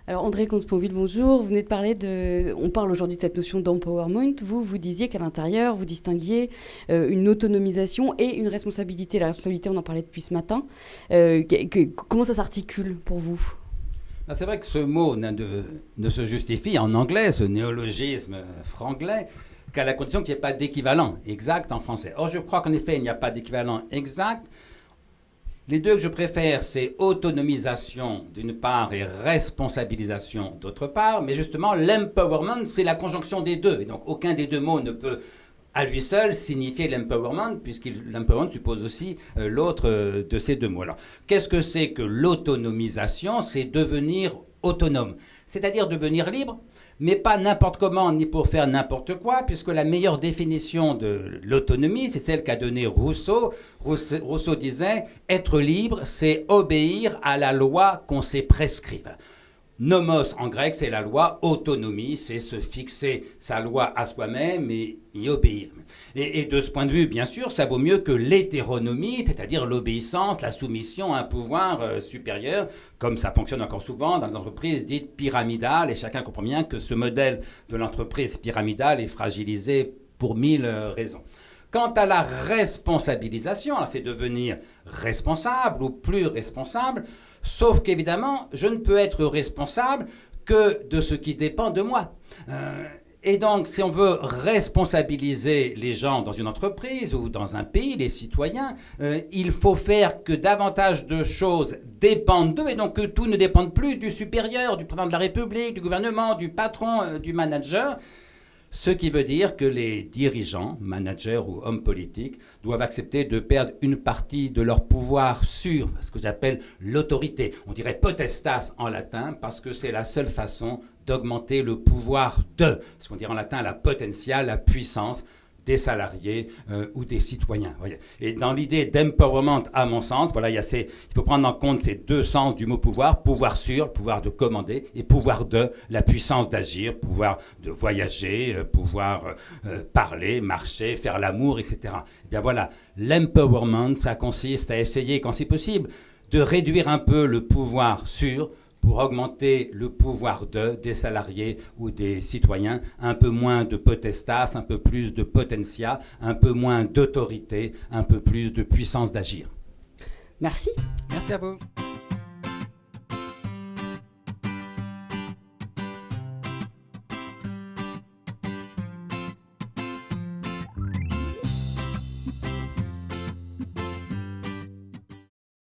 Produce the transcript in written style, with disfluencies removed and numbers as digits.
Alors André Comte-Sponville, bonjour. Vous venez de parler on parle aujourd'hui de cette notion d'empowerment. Vous disiez qu'à l'intérieur, vous distinguiez une autonomisation et une responsabilité. La responsabilité, on en parlait depuis ce matin. Comment ça s'articule pour vous ? C'est vrai que ce mot ne se justifie en anglais, ce néologisme franglais, qu'à la condition qu'il n'y ait pas d'équivalent exact en français. Or, je crois qu'en effet, il n'y a pas d'équivalent exact. Les deux que je préfère, c'est autonomisation d'une part et responsabilisation d'autre part. Mais justement, l'empowerment, c'est la conjonction des deux. Et donc, aucun des deux mots ne peut à lui seul signifier l'empowerment, puisque l'empowerment suppose aussi l'autre de ces deux mots. Alors, qu'est-ce que c'est que l'autonomisation ? C'est devenir autonome, c'est-à-dire devenir libre, mais pas n'importe comment ni pour faire n'importe quoi, puisque la meilleure définition de l'autonomie, c'est celle qu'a donnée Rousseau. Rousseau disait « Être libre, c'est obéir à la loi qu'on s'est prescrite ». Nomos en grec, c'est la loi. Autonomie, c'est se fixer sa loi à soi-même et y obéir. Et de ce point de vue, bien sûr, ça vaut mieux que l'hétéronomie, c'est-à-dire l'obéissance, la soumission à un pouvoir supérieur, comme ça fonctionne encore souvent dans l'entreprise dite pyramidale. Et chacun comprend bien que ce modèle de l'entreprise pyramidale est fragilisé pour 1000 raisons. Quant à la responsabilisation, c'est devenir responsable ou plus responsable, sauf qu'évidemment, je ne peux être responsable que de ce qui dépend de moi. Et donc, si on veut responsabiliser les gens dans une entreprise ou dans un pays, les citoyens, il faut faire que davantage de choses dépendent d'eux et donc que tout ne dépende plus du supérieur, du président de la République, du gouvernement, du patron, du manager. Ce qui veut dire que les dirigeants, managers ou hommes politiques doivent accepter de perdre une partie de leur pouvoir sur ce que j'appelle l'autorité. On dirait potestas en latin parce que c'est la seule façon d'augmenter le pouvoir de, ce qu'on dirait en latin la potentia, la puissance des salariés ou des citoyens. Voyez. Et dans l'idée d'empowerment, à mon sens, voilà, il faut prendre en compte ces deux sens du mot pouvoir, pouvoir sur, pouvoir de commander, et pouvoir de, la puissance d'agir, pouvoir de voyager, pouvoir parler, marcher, faire l'amour, etc. Et bien voilà, l'empowerment, ça consiste à essayer, quand c'est possible, de réduire un peu le pouvoir sur, pour augmenter le pouvoir des salariés ou des citoyens, un peu moins de potestas, un peu plus de potentia, un peu moins d'autorité, un peu plus de puissance d'agir. Merci. Merci à vous.